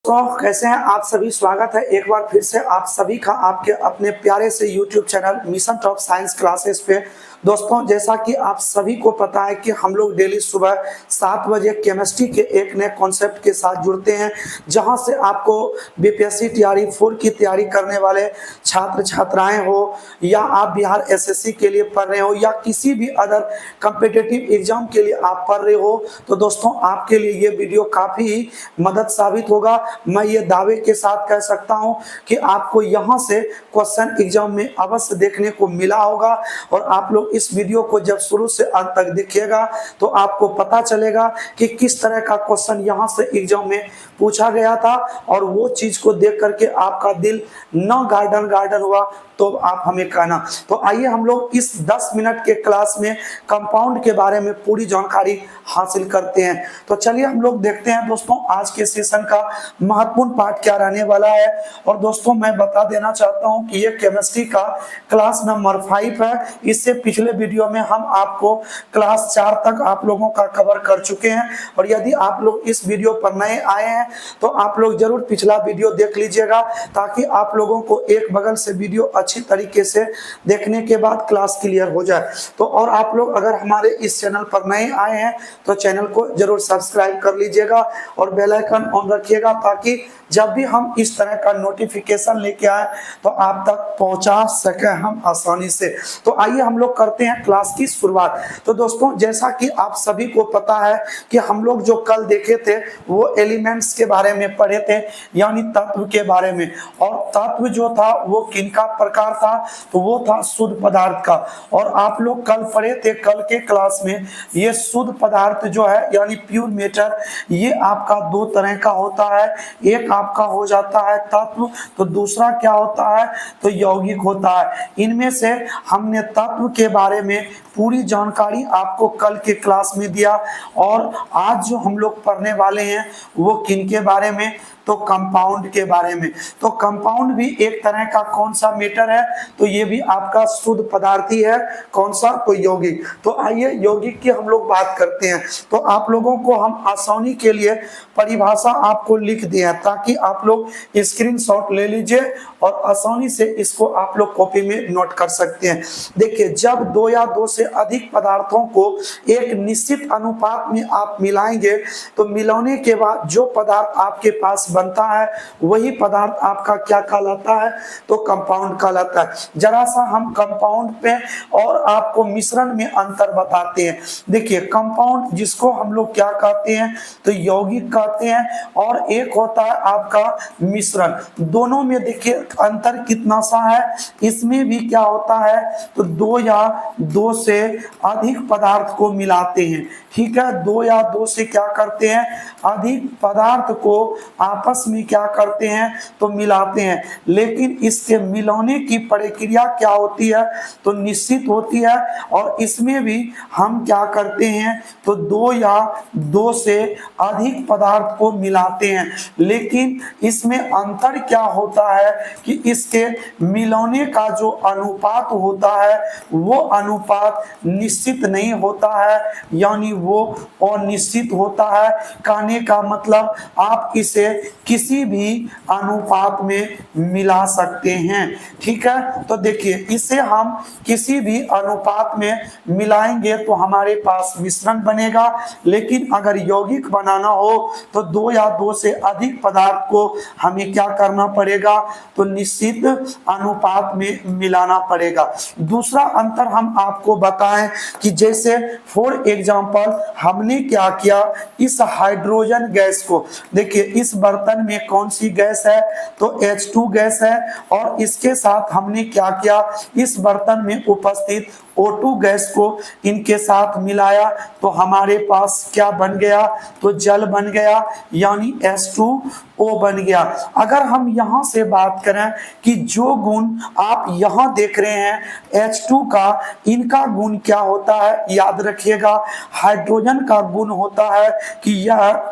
तो कैसे हैं आप सभी। स्वागत है एक बार फिर से आप सभी का आपके अपने प्यारे से YouTube channel mission top science classes पे। दोस्तों, जैसा कि आप सभी को पता है कि हम लोग डेली सुबह 7 बजे केमिस्ट्री के एक नए कॉन्सेप्ट के साथ जुड़ते हैं, जहां से आपको बीपीएससी तैयारी 4 की तैयारी करने वाले छात्र छात्राएं हो, या आप बिहार एसएससी के लिए पढ़ रहे हो, या किसी भी अदर कॉम्पिटिटिव एग्जाम के लिए आप पढ़ रहे हो, तो दोस्तों आपके लिए ये वीडियो काफ़ी मदद साबित होगा। मैं ये दावे के साथ कह सकता हूं कि आपको यहां से क्वेश्चन एग्जाम में अवश्य देखने को मिला होगा, और आप लोग इस वीडियो को जब शुरू से अंत तक देखिएगा तो आपको पता चलेगा कि किस तरह का क्वेश्चन यहां से एग्जाम में पूछा गया था, और वो चीज को देख करके आपका दिल न गार्डन गार्डन हुआ तो आप हमें कहना। तो आइए हम लोग इस 10 मिनट के क्लास में कंपाउंड के बारे में पूरी जानकारी हासिल करते हैं। तो चलिए हम लोग देखते हैं दोस्तों आज के सेशन का महत्वपूर्ण पार्ट क्या रहने वाला है। और दोस्तों मैं बता देना चाहता हूं कि ये केमिस्ट्री का क्लास नंबर 5 है। इससे पिछले वीडियो में हम आपको क्लास 4 तक आप लोगों का कवर कर चुके हैं, और यदि आप लोग इस वीडियो पर नए आए हैं तो आप लोग जरूर पिछला वीडियो देख लीजिएगा, ताकि आप लोगों को एक बगल से वीडियो अच्छी तरीके से देखने के बाद क्लास क्लियर हो जाए। तो और आप लोग अगर हमारे इस चैनल पर नए आए हैं तो चैनल को जरूर सब्सक्राइब कर लीजिएगा और बेल आइकन ऑन रखिएगा, ताकि जब भी हम इस तरह का नोटिफिकेशन लेके आए तो आप तक पहुंचा सके हम आसानी से। तो आइए हम लोग करते हैं क्लास की शुरुआत। तो दोस्तों जैसा कि आप सभी को पता है कि हम लोग जो कल देखे थे वो एलिमेंट्स के बारे में पढ़े थे, यानी तत्व के बारे में। और तत्व जो था वो किनका प्रकार था, तो वो था शुद्ध पदार्थ का। और आप लोग कल पढ़े थे, कल के क्लास में, ये शुद्ध पदार्थ जो है यानी प्योर मैटर, ये आपका दो तरह का होता है। एक आपका हो जाता है तत्व, तो दूसरा क्या होता है, तो यौगिक होता है। इनमें से हमने तत्व के बारे में पूरी जानकारी आपको कल के क्लास में दिया, और आज जो हम लोग पढ़ने वाले हैं वो किन के बारे में, तो कंपाउंड के बारे में। तो कंपाउंड भी एक तरह का कौन सा मैटर है, तो ये भी आपका शुद्ध पदार्थ ही है। कौन सा, तो यौगिक। तो आइए यौगिक की हम लोग बात करते हैं। तो आप लोगों को हम आसानी के लिए परिभाषा आपको लिख दिया, ताकि आप लोग स्क्रीनशॉट ले लीजिए और आसानी से इसको आप लोग कॉपी में नोट कर सकते हैं। देखिए, जब दो या दो से अधिक पदार्थों को एक निश्चित अनुपात में आप मिलाएंगे, तो मिलाने के बाद जो पदार्थ आपके पास बनता है वही पदार्थ आपका क्या कहलाता है, तो कंपाउंड कहलाता है। जरा सा हम कंपाउंड पे और आपको मिश्रण में अंतर बताते हैं। देखिए, कंपाउंड जिसको हम लोग क्या कहते हैं, तो यौगिक कहते हैं, और एक होता है आपका मिश्रण। दोनों में देखिए अंतर कितना सा है। इसमें भी क्या होता है, तो दो या दो से अधिक पदार्थ को मिलाते हैं। ठीक है, दो या दो से क्या करते हैं, अधिक पदार्थ को आपस में क्या करते हैं, तो मिलाते हैं। लेकिन इसके मिलाने की प्रक्रिया क्या होती है, तो निश्चित होती है, और इसमें भी हम क्या करते हैं, तो दो या दो से अधिक पदार्थ को मिलाते हैं। लेकिन इसमें अंतर क्या होता है कि इसके मिलाने का जो अनुपात होता है वो अनुपात निश्चित नहीं होता है, यानी वो अनिश्चित होता है। कहने का मतलब आप इसे किसी भी अनुपात में मिला सकते हैं। ठीक है, तो देखिए इसे हम किसी भी अनुपात में मिलाएंगे तो हमारे पास मिश्रण बनेगा। लेकिन अगर यौगिक बनाना हो तो दो या दो से अधिक पदार्थ को हमें क्या करना पड़ेगा, तो निश्चित अनुपात में मिलाना पड़ेगा। दूसरा अंतर हम आपको बताएं कि जैसे फॉर एग्जांपल हमने क्या किया, इस हाइड्रोजन गैस को, देखिए इस बर्तन में कौन सी गैस है, तो H2 गैस है, और इसके साथ हमने क्या किया, इस बर्तन में उपस्थित O2 गैस को इनके साथ मिलाया, तो हमारे पास क्या बन गया, तो जल बन गया, यानी H2O बन गया। अगर हम यहाँ से बात करें कि जो गुण आप यहाँ देख रहे हैं H2 का, इनका गुण क्या होता है, याद रखिएगा हाइड्रोजन का गुण होता है कि यह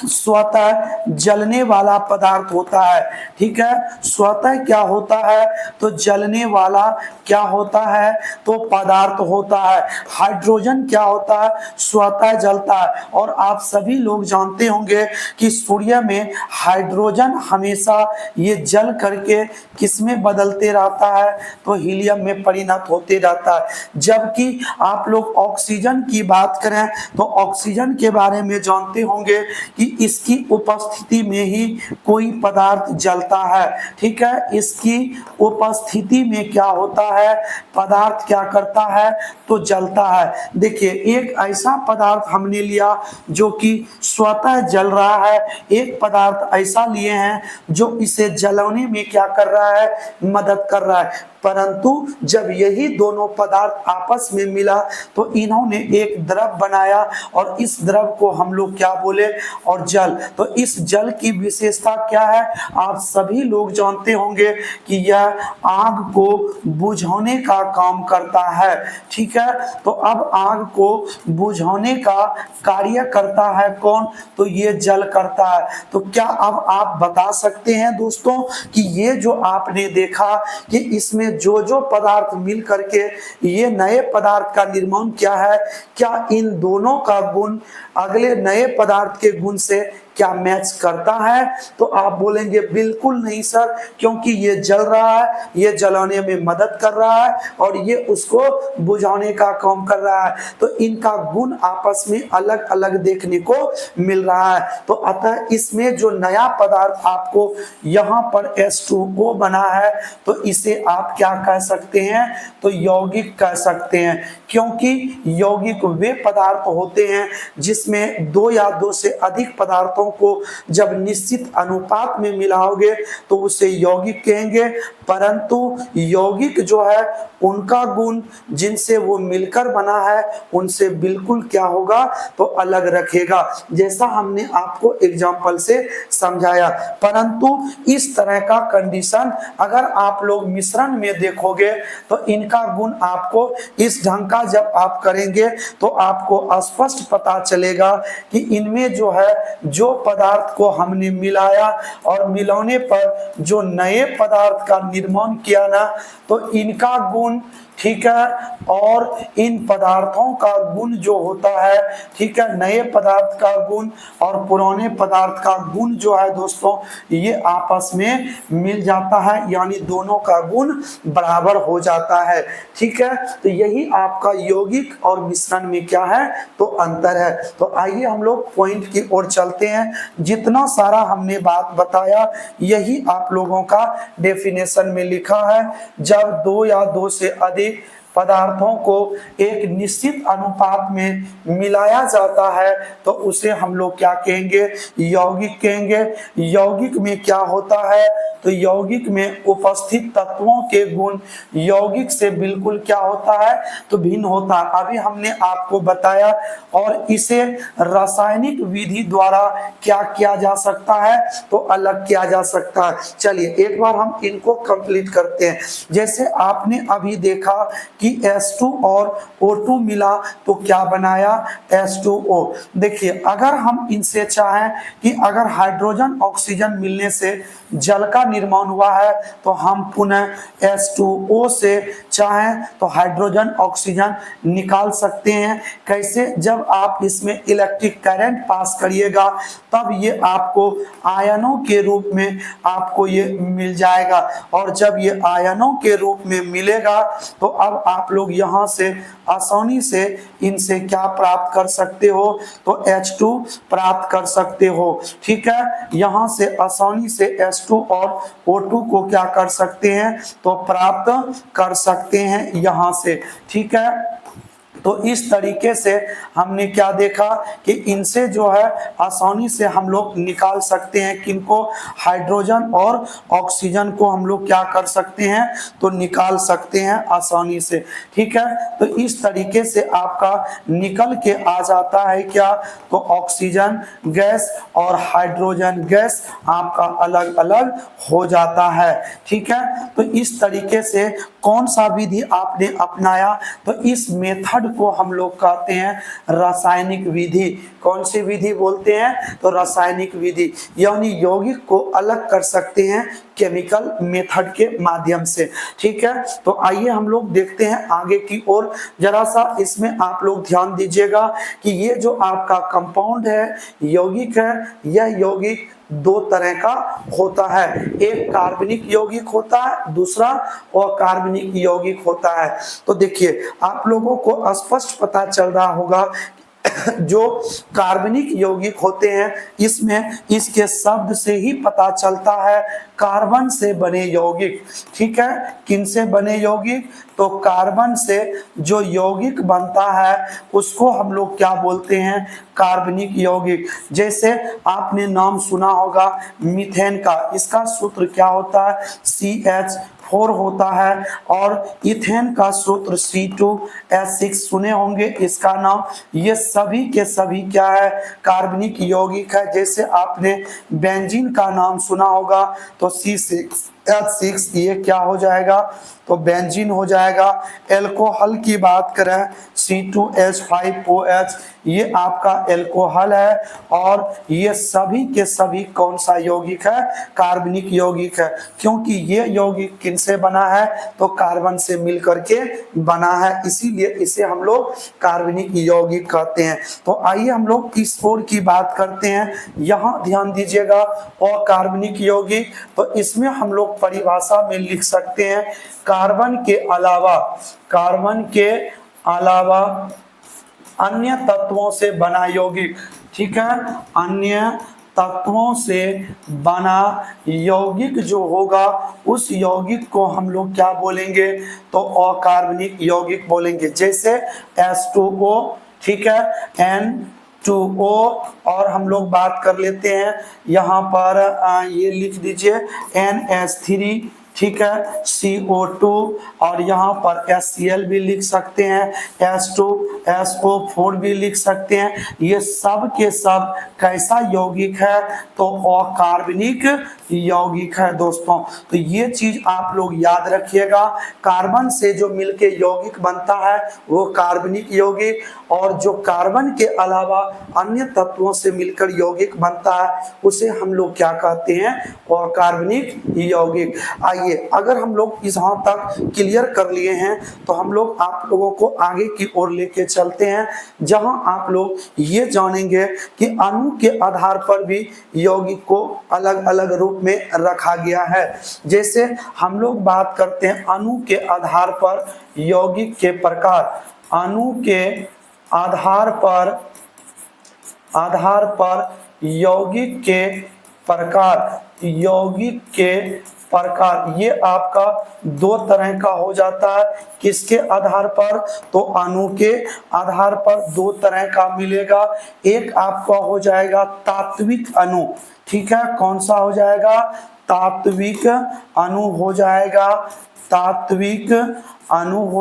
स्वतः जलने वाला पदार्थ होता है। ठीक है, स्वतः क्या होता है, तो जलने वाला क्या होता है, तो पदार्थ होता है। हाइड्रोजन क्या होता है, स्वतः जलता है। और आप सभी लोग जानते होंगे कि सूर्य में हाइड्रोजन हमेशा ये जल करके किसमें बदलते रहता है, तो हीलियम में परिणत होते रहता है। जबकि आप लोग ऑक्सीजन की बात करें तो ऑक्सीजन के बारे में जानते होंगे कि इसकी उपस्थिति में ही कोई पदार्थ जलता है। ठीक है, इसकी उपस्थिति में क्या होता है, पदार्थ क्या करता है, तो जलता है। देखिए, एक ऐसा पदार्थ हमने लिया जो कि स्वतः जल रहा है, एक पदार्थ ऐसा लिए हैं जो इसे जलाने में क्या कर रहा है, मदद कर रहा है। परंतु जब यही दोनों पदार्थ आपस में मिला तो इन्होंने एक द्रव बनाया और इस द्रव को हम लोग क्या बोले, और जल। तो इस जल की विशेषता क्या है, आप सभी लोग जानते होंगे कि यह आग को बुझाने का काम करता है। ठीक है, तो अब आग को बुझाने का कार्य करता है कौन, तो ये जल करता है। तो क्या अब आप बता सकते हैं दोस्तों कि ये जो आपने देखा कि इसमें जो जो पदार्थ मिल करके ये नए पदार्थ का निर्माण क्या है, क्या इन दोनों का गुण अगले नए पदार्थ के गुण से क्या मैच करता है, तो आप बोलेंगे बिल्कुल नहीं सर, क्योंकि ये जल रहा है, ये जलाने में मदद कर रहा है और ये उसको बुझाने का काम कर रहा है। तो इनका गुण आपस में अलग अलग देखने को मिल रहा है। तो अतः इसमें जो नया पदार्थ आपको यहाँ पर H2O बना है, तो इसे आप क्या कह सकते हैं, तो यौगिक कह सकते हैं। क्योंकि यौगिक वे पदार्थ होते हैं जिसमें दो या दो से अधिक पदार्थों को जब निश्चित अनुपात में मिलाओगे तो उसे यौगिक कहेंगे। परंतु यौगिक जो है उनका गुण जिनसे वो मिलकर बना है उनसे बिल्कुल क्या होगा, तो अलग रखेगा, जैसा हमने आपको एग्जाम्पल से समझाया। परंतु इस तरह का कंडीशन अगर आप लोग मिश्रण में देखोगे तो इनका गुण आपको इस ढंग का जब आप करेंगे तो आपको स्पष्ट पता चलेगा कि इनमें जो है जो पदार्थ को हमने मिलाया और मिलाने पर जो नए पदार्थ का निर्माण किया ना, तो इनका गुण, ठीक है, और इन पदार्थों का गुण जो होता है, ठीक है, नए पदार्थ का गुण और पुराने पदार्थ का गुण जो है दोस्तों, ये आपस में मिल जाता है, यानी दोनों का गुण बराबर हो जाता है। ठीक है, तो यही आपका यौगिक और मिश्रण में क्या है, तो अंतर है। तो आइए हम लोग पॉइंट की ओर चलते हैं। जितना सारा हमने बात बताया यही आप लोगों का डेफिनेशन में लिखा है। जब दो या दो से अधिक पदार्थों को एक निश्चित अनुपात में मिलाया जाता है तो उसे हम लोग क्या कहेंगे, यौगिक कहेंगे। यौगिक में क्या होता है, तो यौगिक में उपस्थित तत्वों के गुण यौगिक से बिल्कुल क्या होता है, तो भिन्न होता है। अभी हमने आपको बताया और इसे रासायनिक विधि द्वारा क्या किया जा सकता है, तो अलग किया जा सकता है। चलिए एक बार हम इनको कंप्लीट करते हैं। जैसे आपने अभी देखा कि H2 और O2 मिला तो क्या बनाया, H2O। देखिए अगर हम इनसे चाहें कि अगर हाइड्रोजन ऑक्सीजन मिलने से जल का निर्माण हुआ है तो हम पुनः H2O से चाहें तो हाइड्रोजन ऑक्सीजन निकाल सकते हैं। कैसे, जब आप इसमें इलेक्ट्रिक करंट पास करिएगा तब ये आपको आयनों के रूप में आपको ये मिल जाएगा, और जब ये आयनों के रूप में मिलेगा तो अब आप लोग यहाँ से आसानी से इनसे क्या प्राप्त कर सकते हो, तो H2 प्राप्त कर सकते हो। ठीक है, यहाँ से आसानी से H2 और O2 को क्या कर सकते हैं, तो प्राप्त कर सकते हैं यहाँ से। ठीक है, तो इस तरीके से हमने क्या देखा कि इनसे जो है आसानी से हम लोग निकाल सकते हैं, किनको, हाइड्रोजन और ऑक्सीजन को हम लोग क्या कर सकते हैं, तो निकाल सकते हैं आसानी से। ठीक है, तो इस तरीके से आपका निकल के आ जाता है क्या, तो ऑक्सीजन गैस और हाइड्रोजन गैस आपका अलग अलग हो जाता है। ठीक है, तो इस तरीके से कौन सा विधि आपने अपनाया, तो इस मेथड को हम लोग कहते हैं रासायनिक विधि। कौन सी विधि बोलते हैं? तो रासायनिक विधि, यानी यौगिक को अलग कर सकते हैं केमिकल मेथड के माध्यम से। ठीक है, तो आइए हम लोग देखते हैं आगे की ओर। जरा सा इसमें आप लोग ध्यान दीजिएगा कि ये जो आपका कंपाउंड है, यौगिक है, यह यौगिक दो तरह का होता है। एक कार्बनिक यौगिक होता है, दूसरा अकार्बनिक यौगिक होता है। तो देखिए आप लोगों को स्पष्ट पता चल रहा होगा जो कार्बनिक यौगिक होते हैं, इसमें इसके शब्द से ही पता चलता है कार्बन से बने यौगिक। ठीक है, किन से बने यौगिक? तो कार्बन से जो यौगिक बनता है उसको हम लोग क्या बोलते हैं? कार्बनिक यौगिक। जैसे आपने नाम सुना होगा मीथेन का, इसका सूत्र क्या होता है? CH4 होता है। और इथेन का सूत्र C2H6 सुने होंगे इसका नाम। ये सभी के सभी क्या है? कार्बनिक यौगिक है। जैसे आपने बेंजीन का नाम सुना होगा तो C6H6, ये क्या हो जाएगा? तो बेंजीन हो जाएगा। एल्कोहल की बात करें C2H5OH, ये आपका एल्कोहल है। और ये सभी के सभी कौन सा यौगिक है? कार्बनिक यौगिक है। क्योंकि ये यौगिक किन से बना है? तो कार्बन से मिलकर के बना है, इसीलिए इसे हम लोग कार्बनिक यौगिक कहते हैं। तो आइए हम लोग इस ओर की बात करते हैं। यहाँ ध्यान दीजिएगा, अकार्बनिक यौगिक, तो इसमें हम लोग परिभाषा में लिख सकते हैं कार्बन के अलावा अन्य तत्वों से बना यौगिक। ठीक है, अन्य तत्वों से बना यौगिक जो होगा उस यौगिक को हम लोग क्या बोलेंगे? तो अकार्बनिक यौगिक बोलेंगे। जैसे H2O, ठीक है, N2O, और हम लोग बात कर लेते हैं यहाँ पर ये लिख दीजिए NH3, ठीक है, CO2, और यहाँ पर HCl भी लिख सकते हैं, H2SO4 भी लिख सकते हैं। ये सब के सब कैसा यौगिक है? तो अकार्बनिक यौगिक है दोस्तों। तो ये चीज आप लोग याद रखिएगा, कार्बन से जो मिलके यौगिक बनता है वो कार्बनिक यौगिक, और जो कार्बन के अलावा अन्य तत्वों से मिलकर यौगिक बनता है उसे हम लोग क्या कहते हैं? अकार्बनिक यौगिक। आइए अगर हम लोग यहाँ तक क्लियर कर लिए हैं तो हम लोग आप लोगों को आगे की ओर लेके चलते हैं, जहां आप लोग ये जानेंगे कि अणु के आधार पर भी यौगिक को अलग अलग रूप में रखा गया है। जैसे हम लोग बात करते हैं अणु के आधार पर यौगिक के प्रकार। अणु के आधार पर यौगिक के प्रकार, ये आपका दो तरह का हो जाता है। किसके आधार पर? तो अणु के आधार पर दो तरह का मिलेगा। एक आपका हो जाएगा तात्विक अणु। ठीक है, कौन सा हो जाएगा? तात्विक अणु हो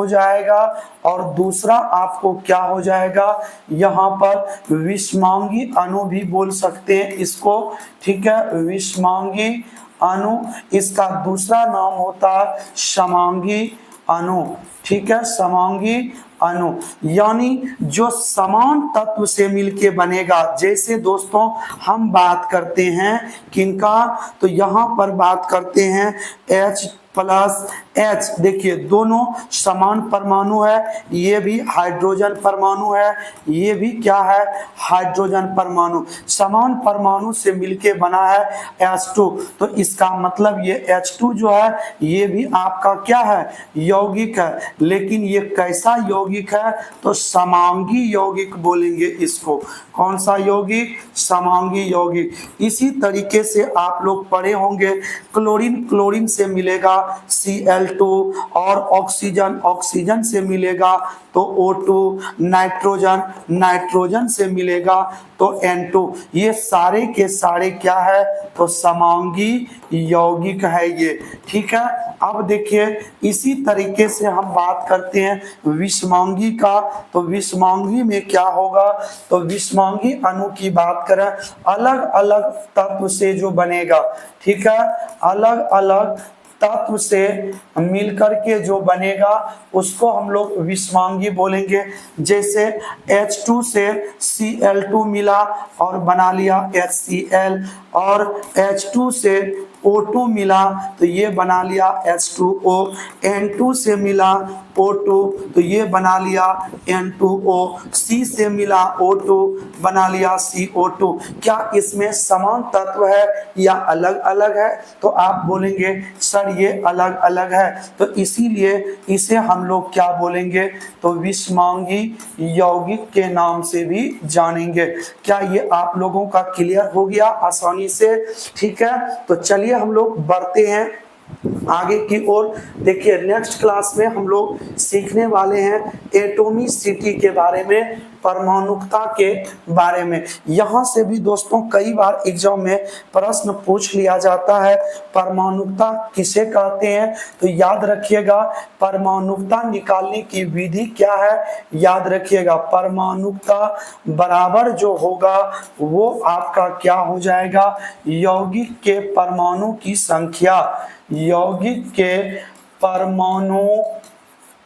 जाएगा। और दूसरा आपको क्या हो जाएगा? यहाँ पर विषमांगी अणु भी बोल सकते हैं इसको। ठीक है, विषमांगी अणु, इसका दूसरा नाम होता है समांगी अणु। ठीक है, समांगी अणु यानी जो समान तत्व से मिलके बनेगा। जैसे दोस्तों हम बात करते हैं किनका? तो यहाँ पर बात करते हैं H+H। देखिए दोनों समान परमाणु है, ये भी हाइड्रोजन परमाणु है, ये भी क्या है? हाइड्रोजन परमाणु। समान परमाणु से मिलके बना है H2। तो इसका मतलब ये H2 जो है ये भी आपका क्या है? यौगिक है। लेकिन ये कैसा यौगिक है? तो समांगी यौगिक बोलेंगे इसको। कौन सा यौगिक? समांगी यौगिक। इसी तरीके से आप लोग पढ़े होंगे क्लोरीन से मिलेगा Cl2, और ऑक्सीजन से मिलेगा तो O2, नाइट्रोजन से मिलेगा तो N2। ये सारे के सारे क्या है? तो समांगी यौगिक है ये। ठीक है, अब देखिए इसी तरीके से हम बात करते हैं विषमांगी का। तो विषमांगी में क्या होगा? तो विषमांगी अणु की बात करें, अलग अलग तत्व से जो बनेगा। ठीक है, अलग अलग तत्व से मिलकर के जो बनेगा उसको हम लोग विषमांगी बोलेंगे। जैसे H2 से Cl2 मिला और बना लिया HCl, और H2 से O2 मिला तो ये बना लिया H2O, N2 से मिला O2 तो ये बना लिया N2O, C से मिला O2 बना लिया CO2। क्या इसमें समान तत्व है या अलग अलग है? तो आप बोलेंगे सर ये अलग अलग है, तो इसीलिए इसे हम लोग क्या बोलेंगे? तो विषमांगी यौगिक के नाम से भी जानेंगे। क्या ये आप लोगों का क्लियर हो गया आसानी से? ठीक है, तो चलिए हम लोग बढ़ते हैं आगे की ओर। देखिए नेक्स्ट क्लास में हम लोग सीखने वाले हैं एटॉमिसिटी के बारे में, परमाणुकता के बारे में। यहाँ से भी दोस्तों कई बार एग्जाम में प्रश्न पूछ लिया जाता है परमाणुकता किसे कहते हैं? तो याद रखिएगा परमाणुकता निकालने की विधि क्या है, याद रखिएगा परमाणुकता बराबर जो होगा वो आपका क्या हो जाएगा? यौगिक के परमाणु की संख्या, यौगिक के परमाणु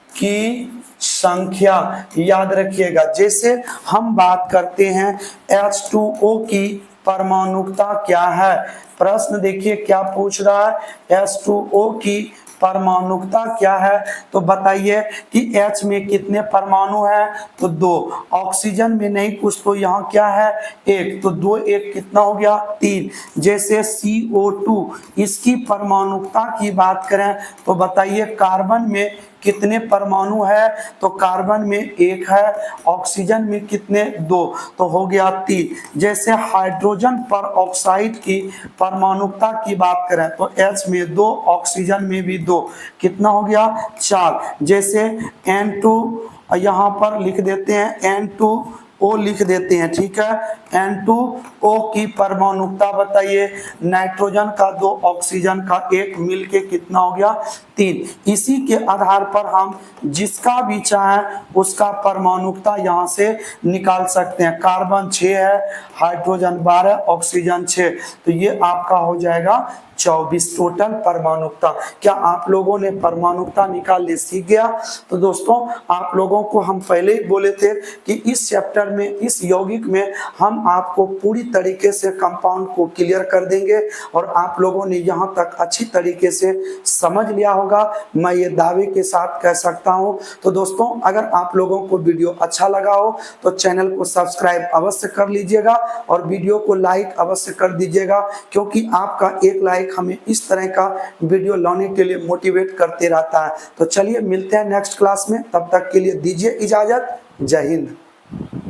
की संख्या याद रखिएगा। जैसे हम बात करते हैं H2O की परमाणुकता क्या है, प्रश्न देखिए क्या पूछ रहा है, H2O की परमाणुकता क्या है? तो बताइए कि H में कितने परमाणु हैं? तो 2। ऑक्सीजन में नहीं कुछ, तो यहाँ क्या है? 1, तो 2 1 कितना हो गया? 3। जैसे CO2 इसकी परमाणुकता की बात करें तो बताइए कार्बन में कितने परमाणु है? तो कार्बन में 1 है, ऑक्सीजन में कितने? 2, तो हो गया 3। जैसे हाइड्रोजन पर ऑक्साइड की परमाणुकता की बात करें तो H में 2, ऑक्सीजन में भी 2, कितना हो गया? 4। जैसे N2 यहाँ पर लिख देते हैं, N2O लिख देते हैं, ठीक है। N2O की परमाणुकता बताइए, नाइट्रोजन का 2, ऑक्सीजन का 1 मिलके कितना हो गया? 3। इसी के आधार पर हम जिसका भी चाहे उसका परमाणुकता यहाँ से निकाल सकते हैं। कार्बन 6 है, हाइड्रोजन 12, ऑक्सीजन 6, तो ये आपका हो जाएगा 24 टोटल परमाणुकता। क्या आप लोगों ने परमाणुकता निकालने सीख गया? तो दोस्तों आप लोगों को हम पहले ही बोले थे कि इस चैप्टर में, इस यौगिक में हम आपको पूरी तरीके से कंपाउंड को क्लियर कर देंगे और आप लोगों ने यहाँ तक अच्छी तरीके से समझ लिया होगा, मैं ये दावे के साथ कह सकता हूँ। तो दोस्तों अगर आप लोगों को वीडियो अच्छा लगा हो तो चैनल को सब्सक्राइब अवश्य कर लीजिएगा और वीडियो को लाइक अवश्य कर दीजिएगा, क्योंकि आपका एक लाइक हमें इस तरह का वीडियो लाने के लिए मोटिवेट करते रहता है। तो चलिए मिलते हैं नेक्स्ट क्लास में, तब तक के लिए दीजिए इजाजत। जय हिंद।